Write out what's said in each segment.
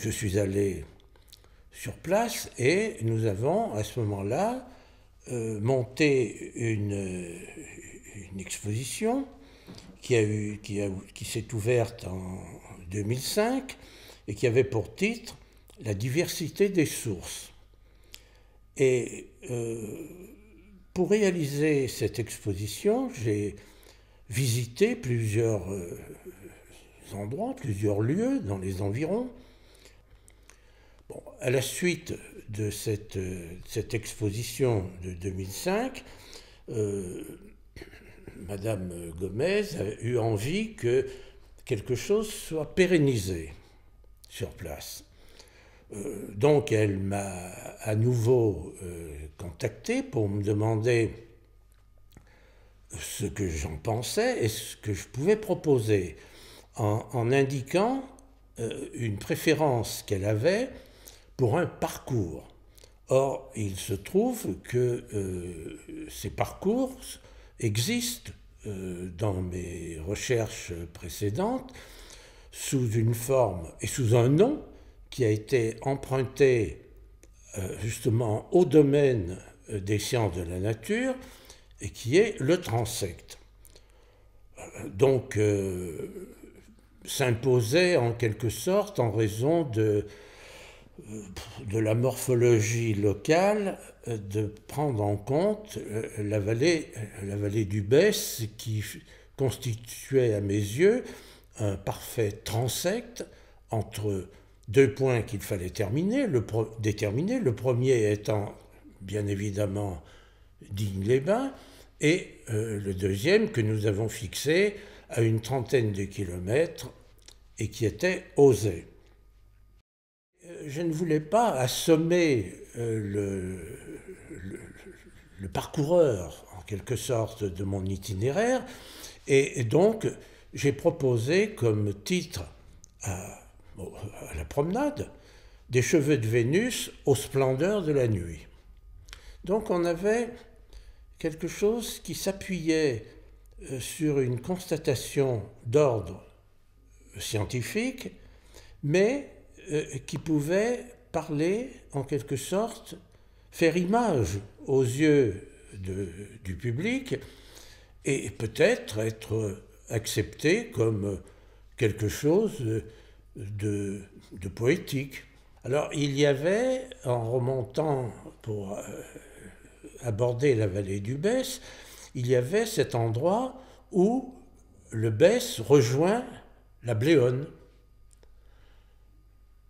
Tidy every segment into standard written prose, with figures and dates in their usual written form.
Je suis allé sur place et nous avons à ce moment-là monté une exposition qui s'est ouverte en 2005 et qui avait pour titre La diversité des sources. Et pour réaliser cette exposition, j'ai visité plusieurs endroits, plusieurs lieux dans les environs. Bon, à la suite de cette exposition de 2005, Madame Gomez a eu envie que quelque chose soit pérennisé sur place. Donc elle m'a à nouveau contacté pour me demander ce que j'en pensais et ce que je pouvais proposer, en indiquant une préférence qu'elle avait pour un parcours. Or, il se trouve que ces parcours existent dans mes recherches précédentes sous une forme et sous un nom qui a été emprunté justement au domaine des sciences de la nature et qui est le transect. Donc, s'imposait en quelque sorte en raison de la morphologie locale de prendre en compte la vallée du Besse qui constituait à mes yeux un parfait transect entre deux points qu'il fallait déterminer. Le premier étant bien évidemment Digne-les-Bains et le deuxième que nous avons fixé à une trentaine de kilomètres et qui était Auzay. Je ne voulais pas assommer le parcoureur, en quelque sorte, de mon itinéraire, et donc j'ai proposé comme titre à la promenade Des cheveux de Vénus aux splendeurs de la nuit. Donc on avait quelque chose qui s'appuyait sur une constatation d'ordre scientifique, mais qui pouvait parler en quelque sorte, faire image aux yeux du public et peut-être être accepté comme quelque chose de poétique. Alors il y avait, en remontant pour aborder la vallée du Besse, il y avait cet endroit où le Besse rejoint la Bléone.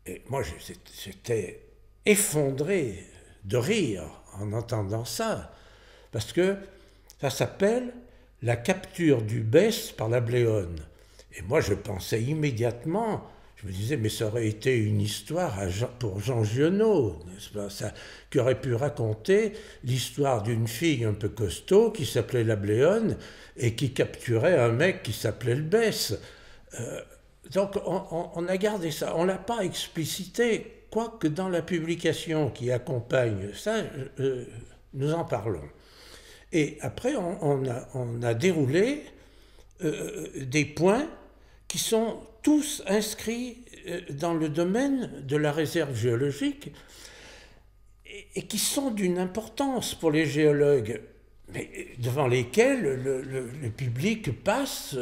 Et moi, j'étais effondré de rire en entendant ça, parce que ça s'appelle la capture du Besse par la Bléone. Et moi, je pensais immédiatement, je me disais, mais ça aurait été une histoire pour Jean Giono, n'est-ce pas, ça, qui aurait pu raconter l'histoire d'une fille un peu costaud qui s'appelait la Bléone et qui capturait un mec qui s'appelait le Besse. Donc on a gardé ça, on ne l'a pas explicité, quoique dans la publication qui accompagne ça, nous en parlons. Et après, on a déroulé des points qui sont tous inscrits dans le domaine de la réserve géologique et qui sont d'une importance pour les géologues, mais devant lesquels le public passe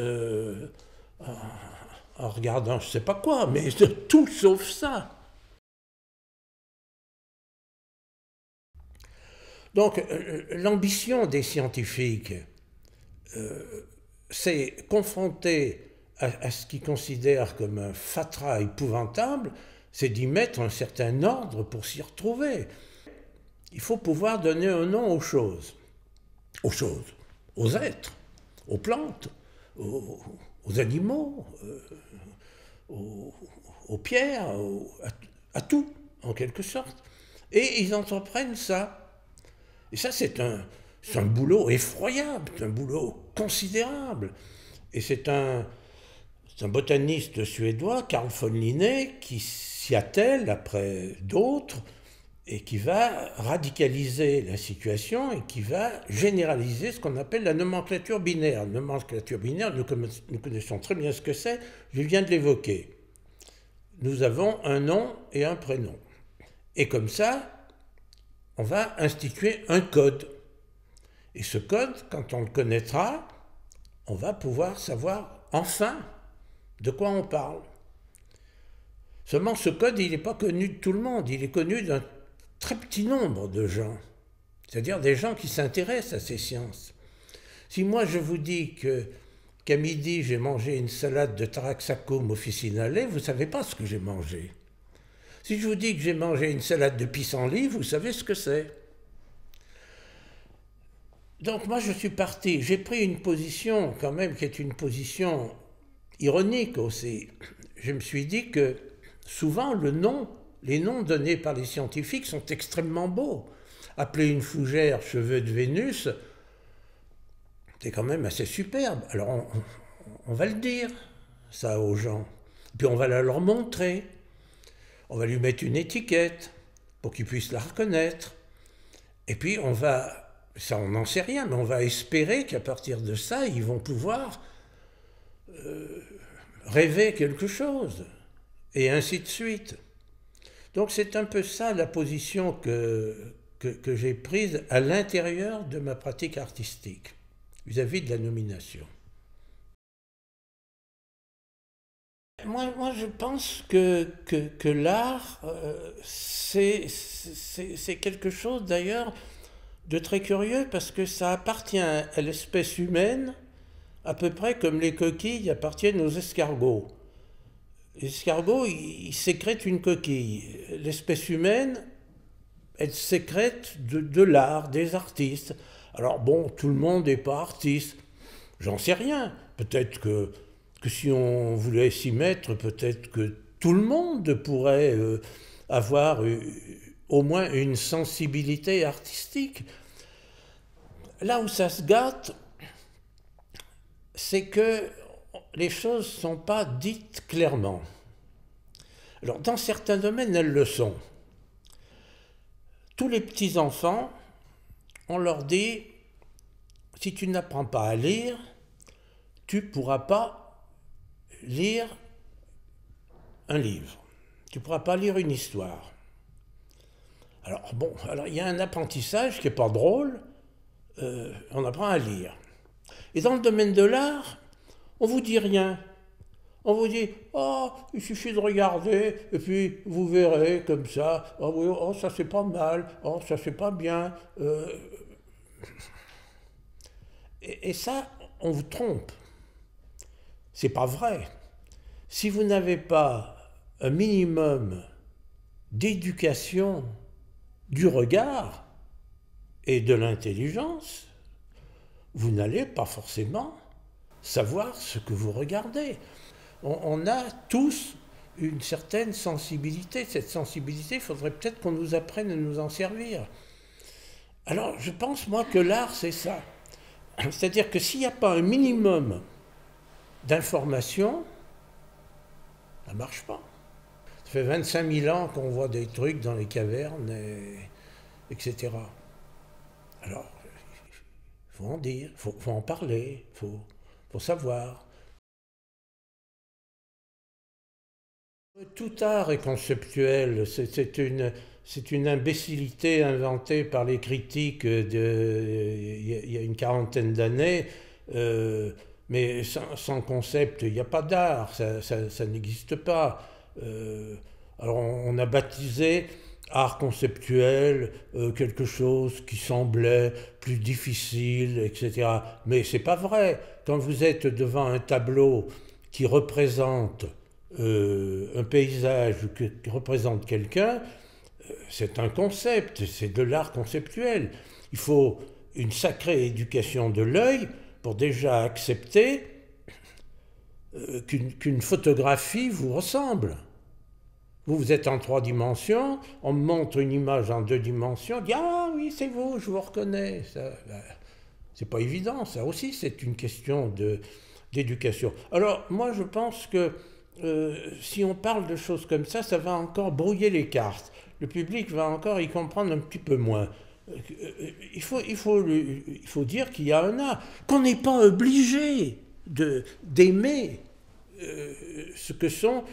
en regardant je ne sais pas quoi, mais tout sauf ça. Donc l'ambition des scientifiques, c'est confronter à ce qu'ils considèrent comme un fatras épouvantable, c'est d'y mettre un certain ordre pour s'y retrouver. Il faut pouvoir donner un nom aux choses, aux êtres, aux plantes, aux animaux, aux pierres, à tout, en quelque sorte. Et ils entreprennent ça. Et ça, c'est un boulot effroyable, c'est un boulot considérable. Et c'est un botaniste suédois, Carl von Linné, qui s'y attelle après d'autres et qui va radicaliser la situation et qui va généraliser ce qu'on appelle la nomenclature binaire. La nomenclature binaire, nous connaissons très bien ce que c'est, je viens de l'évoquer. nous avons un nom et un prénom. Et comme ça, on va instituer un code. Et ce code, quand on le connaîtra, on va pouvoir savoir enfin de quoi on parle. Seulement ce code, il n'est pas connu de tout le monde, il est connu d'un très petit nombre de gens, c'est-à-dire des gens qui s'intéressent à ces sciences. Si moi je vous dis qu'à midi j'ai mangé une salade de Taraxacum officinale, vous ne savez pas ce que j'ai mangé. Si je vous dis que j'ai mangé une salade de pissenlit, vous savez ce que c'est. Donc moi je suis parti, j'ai pris une position quand même qui est une position ironique aussi. Je me suis dit que souvent les noms donnés par les scientifiques sont extrêmement beaux. Appeler une fougère cheveux de Vénus, c'est quand même assez superbe. Alors on va le dire, ça aux gens. Puis on va la leur montrer. On va lui mettre une étiquette pour qu'ils puissent la reconnaître. Et puis on va, ça on n'en sait rien, mais on va espérer qu'à partir de ça, ils vont pouvoir rêver quelque chose. Et ainsi de suite. Donc c'est un peu ça la position que j'ai prise à l'intérieur de ma pratique artistique, vis-à-vis de la nomination. Moi je pense que l'art, c'est quelque chose d'ailleurs de très curieux parce que ça appartient à l'espèce humaine à peu près comme les coquilles appartiennent aux escargots. L'escargot, il sécrète une coquille. L'espèce humaine, elle sécrète de l'art, des artistes. Alors bon, tout le monde n'est pas artiste. J'en sais rien. Peut-être que si on voulait s'y mettre, peut-être que tout le monde pourrait avoir au moins une sensibilité artistique. Là où ça se gâte, c'est que les choses ne sont pas dites clairement. Alors, dans certains domaines, elles le sont. Tous les petits-enfants, on leur dit, si tu n'apprends pas à lire, tu ne pourras pas lire un livre. Tu ne pourras pas lire une histoire. Alors, bon, il y a un apprentissage qui n'est pas drôle, on apprend à lire. Et dans le domaine de l'art, on ne vous dit rien. On vous dit, oh, il suffit de regarder, et puis vous verrez comme ça, oh, oui, oh ça c'est pas mal, oh ça c'est pas bien. Et ça, on vous trompe. C'est pas vrai. Si vous n'avez pas un minimum d'éducation du regard et de l'intelligence, vous n'allez pas forcément savoir ce que vous regardez. On a tous une certaine sensibilité. Cette sensibilité, il faudrait peut-être qu'on nous apprenne à nous en servir. Alors, je pense, moi, que l'art, c'est ça. C'est-à-dire que s'il n'y a pas un minimum d'information, ça ne marche pas. Ça fait 25 000 ans qu'on voit des trucs dans les cavernes, etc. Alors, il faut en dire, il faut en parler, il faut savoir. Tout art est conceptuel, c'est une imbécilité inventée par les critiques il y a une quarantaine d'années, mais sans concept, il n'y a pas d'art, ça n'existe pas. Alors on a baptisé art conceptuel quelque chose qui semblait plus difficile, etc. Mais c'est pas vrai. Quand vous êtes devant un tableau qui représente un paysage qui représente quelqu'un, c'est un concept, c'est de l'art conceptuel. Il faut une sacrée éducation de l'œil pour déjà accepter qu'une photographie vous ressemble. Vous êtes en 3 dimensions, on me montre une image en 2 dimensions, on dit « Ah oui, c'est vous, je vous reconnais ». C'est pas évident, ça aussi, c'est une question d'éducation. Alors, moi, je pense que si on parle de choses comme ça va encore brouiller les cartes. Le public va encore y comprendre un petit peu moins. Il faut dire qu'il y a un art, qu'on n'est pas obligé d'aimer ce que sont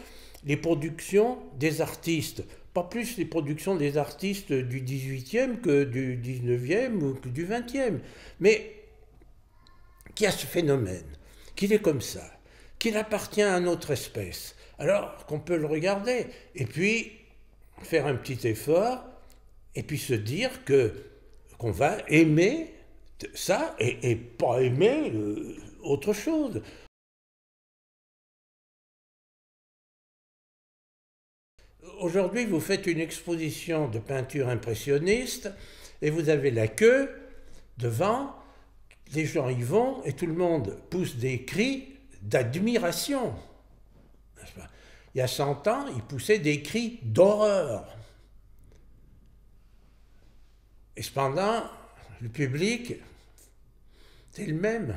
les productions des artistes. Pas plus les productions des artistes du 18e que du 19e ou que du 20e. Mais qu'il y a ce phénomène, qu'il est comme ça, qu'il appartient à notre espèce. Alors qu'on peut le regarder et puis faire un petit effort et puis se dire qu'on va aimer ça et pas aimer autre chose. Aujourd'hui, vous faites une exposition de peinture impressionniste et vous avez la queue devant, les gens y vont et tout le monde pousse des cris d'admiration. Il y a 100 ans, ils poussaient des cris d'horreur. Et cependant, le public, c'est le même.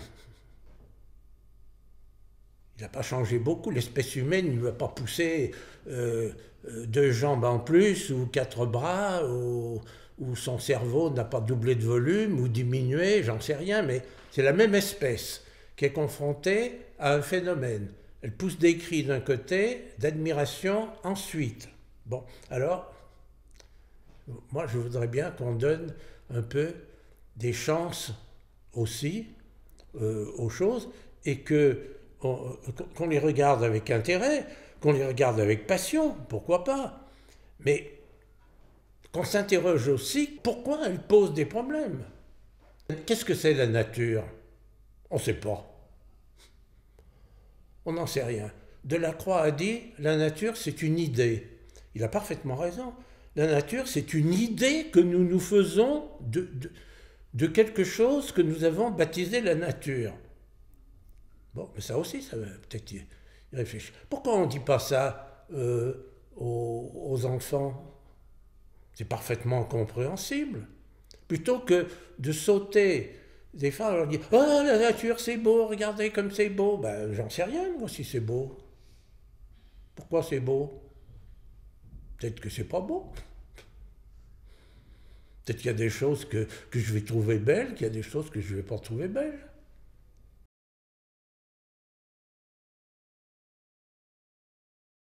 Il n'a pas changé beaucoup. L'espèce humaine ne lui a pas poussé 2 jambes en plus ou 4 bras, ou son cerveau n'a pas doublé de volume ou diminué, j'en sais rien, mais c'est la même espèce qui est confrontée à un phénomène. Elle pousse des cris d'un côté, d'admiration ensuite. Bon, alors, moi je voudrais bien qu'on donne un peu des chances aussi aux choses et qu'on les regarde avec intérêt, qu'on les regarde avec passion, pourquoi pas, mais qu'on s'interroge aussi pourquoi elle pose des problèmes. Qu'est-ce que c'est la nature? On ne sait pas. On n'en sait rien. Delacroix a dit la nature c'est une idée. Il a parfaitement raison. La nature c'est une idée que nous nous faisons de quelque chose que nous avons baptisé la nature. Bon, mais ça aussi, ça va peut-être y réfléchir. Pourquoi on ne dit pas ça aux enfants? C'est parfaitement compréhensible. Plutôt que de sauter des fois, on leur dit « Oh, la nature, c'est beau, regardez comme c'est beau !» Ben, j'en sais rien, moi, si c'est beau. Pourquoi c'est beau? Peut-être que c'est pas beau. Peut-être qu'il y a des choses que je vais trouver belles, qu'il y a des choses que je ne vais pas trouver belles.